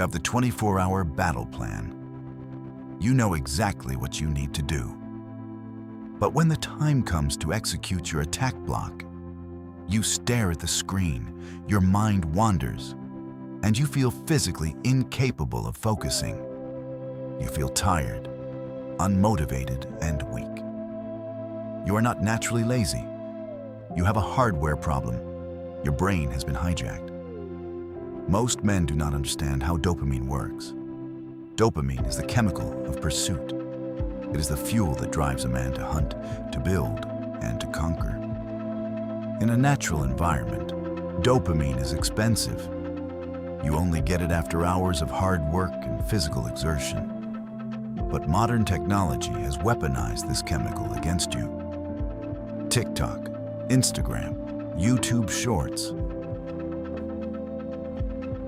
have the 24-hour battle plan. You know exactly what you need to do. But when the time comes to execute your attack block, you stare at the screen, your mind wanders, and you feel physically incapable of focusing. You feel tired, unmotivated, and weak. You are not naturally lazy. You have a hardware problem. Your brain has been hijacked. Most men do not understand how dopamine works. Dopamine is the chemical of pursuit. It is the fuel that drives a man to hunt, to build, and to conquer. In a natural environment, dopamine is expensive. You only get it after hours of hard work and physical exertion. But modern technology has weaponized this chemical against you. TikTok, Instagram, YouTube Shorts.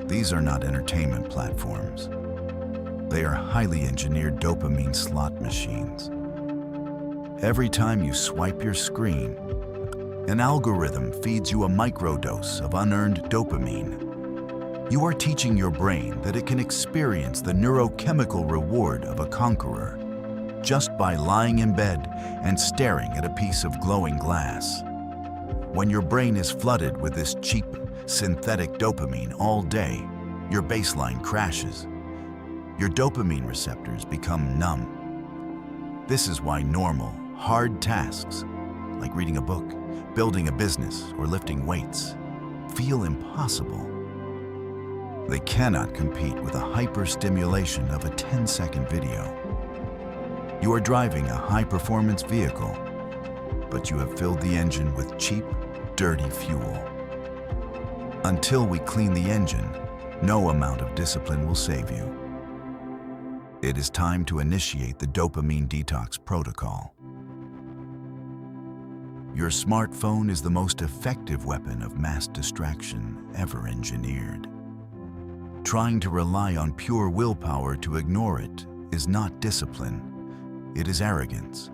These are not entertainment platforms. They are highly engineered dopamine slot machines. Every time you swipe your screen, an algorithm feeds you a microdose of unearned dopamine. You are teaching your brain that it can experience the neurochemical reward of a conqueror just by lying in bed and staring at a piece of glowing glass. When your brain is flooded with this cheap, synthetic dopamine all day, your baseline crashes. Your dopamine receptors become numb. This is why normal, hard tasks, like reading a book, building a business, or lifting weights, feel impossible. They cannot compete with a hyper-stimulation of a 10-second video. You are driving a high-performance vehicle, but you have filled the engine with cheap, dirty fuel. Until we clean the engine, no amount of discipline will save you. It is time to initiate the Dopamine Detox Protocol. Your smartphone is the most effective weapon of mass distraction ever engineered. Trying to rely on pure willpower to ignore it is not discipline, it is arrogance.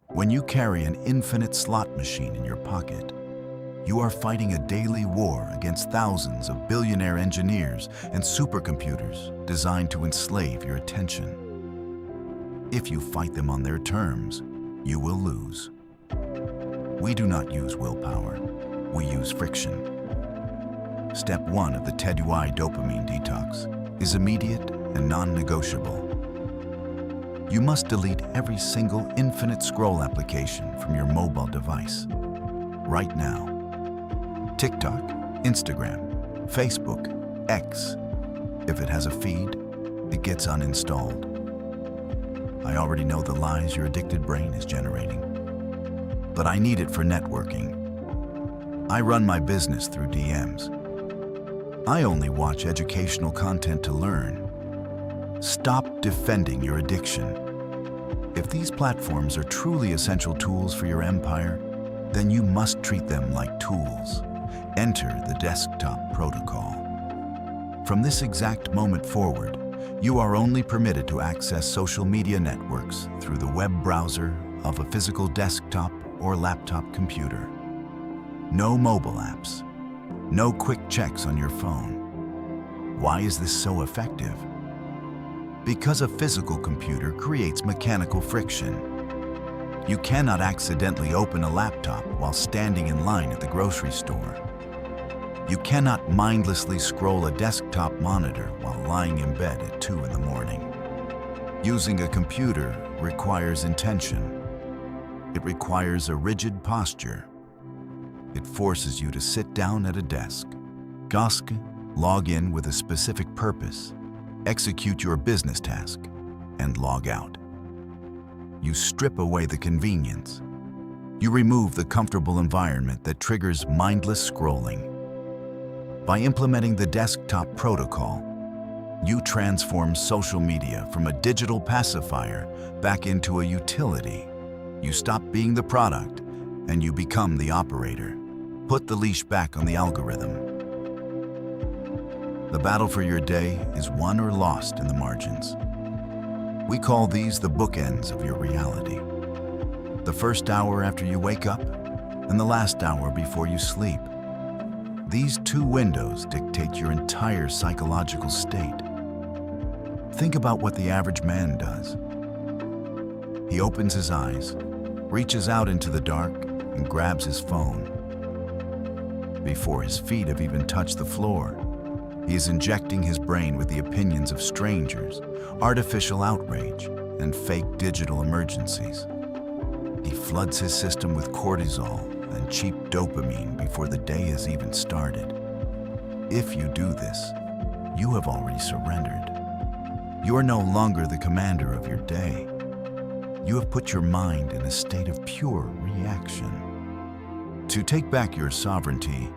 When you carry an infinite slot machine in your pocket, you are fighting a daily war against thousands of billionaire engineers and supercomputers designed to enslave your attention. If you fight them on their terms, you will lose. We do not use willpower, we use friction. Step 1 of the TEDUY dopamine detox is immediate and non-negotiable. You must delete every single infinite scroll application from your mobile device, right now. TikTok, Instagram, Facebook, X. If it has a feed, it gets uninstalled. I already know the lies your addicted brain is generating, but I need it for networking. I run my business through DMs. I only watch educational content to learn. Stop defending your addiction. If these platforms are truly essential tools for your empire, then you must treat them like tools. Enter the desktop protocol. From this exact moment forward, you are only permitted to access social media networks through the web browser of a physical desktop or laptop computer. No mobile apps. No quick checks on your phone. Why is this so effective? Because a physical computer creates mechanical friction. You cannot accidentally open a laptop while standing in line at the grocery store. You cannot mindlessly scroll a desktop monitor while lying in bed at 2 in the morning. Using a computer requires intention. It requires a rigid posture. It forces you to sit down at a desk, log in with a specific purpose, execute your business task, and log out. You strip away the convenience. You remove the comfortable environment that triggers mindless scrolling. By implementing the desktop protocol, you transform social media from a digital pacifier back into a utility. You stop being the product and you become the operator. Put the leash back on the algorithm. The battle for your day is won or lost in the margins. We call these the bookends of your reality. The first hour after you wake up and the last hour before you sleep. These two windows dictate your entire psychological state. Think about what the average man does. He opens his eyes, reaches out into the dark, and grabs his phone. Before his feet have even touched the floor, he is injecting his brain with the opinions of strangers, artificial outrage, and fake digital emergencies. He floods his system with cortisol and cheap dopamine before the day has even started. If you do this, you have already surrendered. You are no longer the commander of your day. You have put your mind in a state of pure reaction. To take back your sovereignty,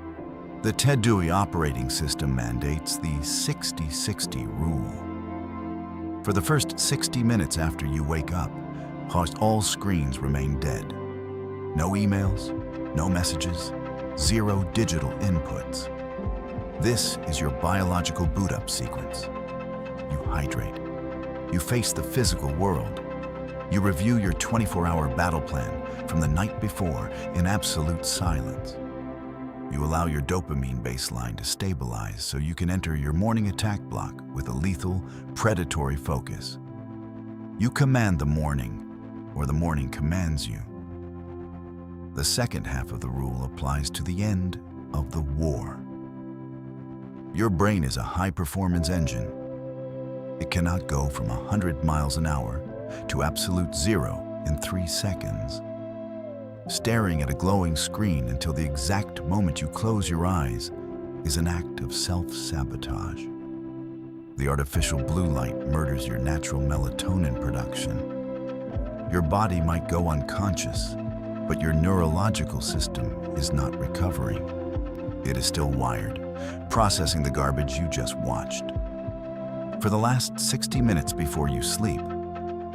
the TEDUY operating system mandates the 60-60 rule. For the first 60 minutes after you wake up, all screens remain dead. No emails, no messages, zero digital inputs. This is your biological boot-up sequence. You hydrate. You face the physical world. You review your 24-hour battle plan from the night before in absolute silence. You allow your dopamine baseline to stabilize so you can enter your morning attack block with a lethal, predatory focus. You command the morning, or the morning commands you. The second half of the rule applies to the end of the war. Your brain is a high-performance engine. It cannot go from 100 miles an hour to absolute zero in 3 seconds. Staring at a glowing screen until the exact moment you close your eyes is an act of self-sabotage. The artificial blue light murders your natural melatonin production. Your body might go unconscious, but your neurological system is not recovering. It is still wired, processing the garbage you just watched. For the last 60 minutes before you sleep,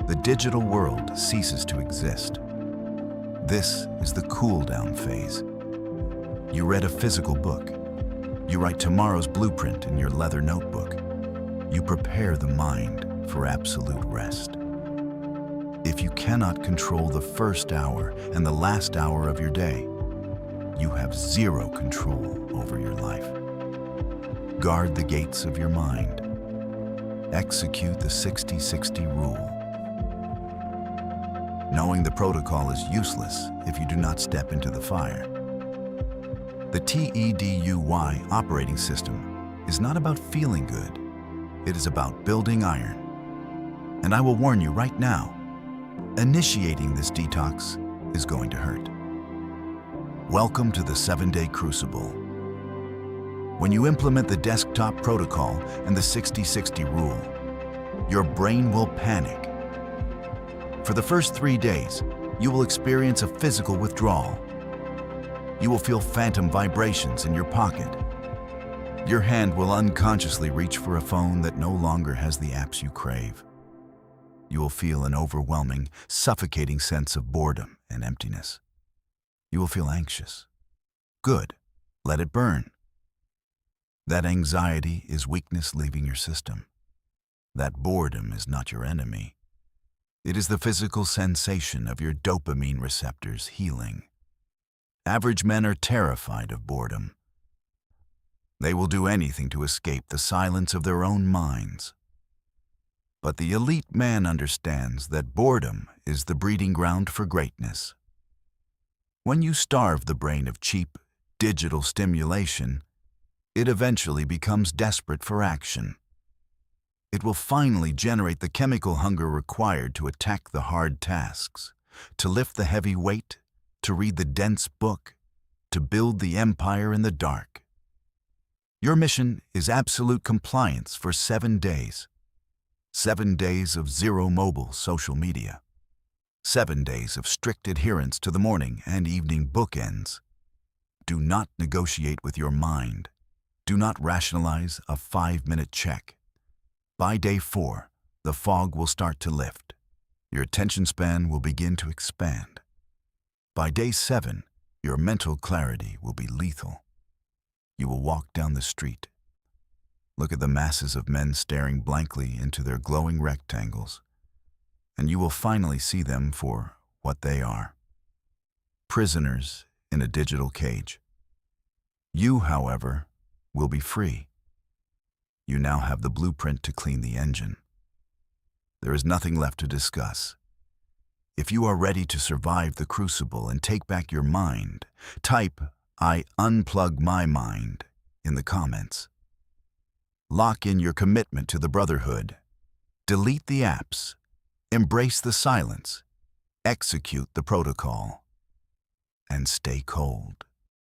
the digital world ceases to exist. This is the cool-down phase. You read a physical book. You write tomorrow's blueprint in your leather notebook. You prepare the mind for absolute rest. If you cannot control the first hour and the last hour of your day, you have zero control over your life. Guard the gates of your mind. Execute the 60-60 rule. Knowing the protocol is useless if you do not step into the fire. The TEDUY operating system is not about feeling good. It is about building iron. And I will warn you right now, initiating this detox is going to hurt. Welcome to the 7-day Crucible. When you implement the desktop protocol and the 60-60 rule, your brain will panic. For the first 3 days, you will experience a physical withdrawal. You will feel phantom vibrations in your pocket. Your hand will unconsciously reach for a phone that no longer has the apps you crave. You will feel an overwhelming, suffocating sense of boredom and emptiness. You will feel anxious. Good. Let it burn. That anxiety is weakness leaving your system. That boredom is not your enemy. It is the physical sensation of your dopamine receptors healing. Average men are terrified of boredom. They will do anything to escape the silence of their own minds. But the elite man understands that boredom is the breeding ground for greatness. When you starve the brain of cheap, digital stimulation, it eventually becomes desperate for action. It will finally generate the chemical hunger required to attack the hard tasks, to lift the heavy weight, to read the dense book, to build the empire in the dark. Your mission is absolute compliance for 7 days. 7 days of zero mobile social media. 7 days of strict adherence to the morning and evening bookends. Do not negotiate with your mind. Do not rationalize a 5-minute check. By day 4, the fog will start to lift. Your attention span will begin to expand. By day 7, your mental clarity will be lethal. You will walk down the street. Look at the masses of men staring blankly into their glowing rectangles, and you will finally see them for what they are. Prisoners in a digital cage. You, however, will be free. You now have the blueprint to clean the engine. There is nothing left to discuss. If you are ready to survive the crucible and take back your mind, type "I unplug my mind" in the comments. Lock in your commitment to the brotherhood. Delete the apps. Embrace the silence. Execute the protocol. And stay cold.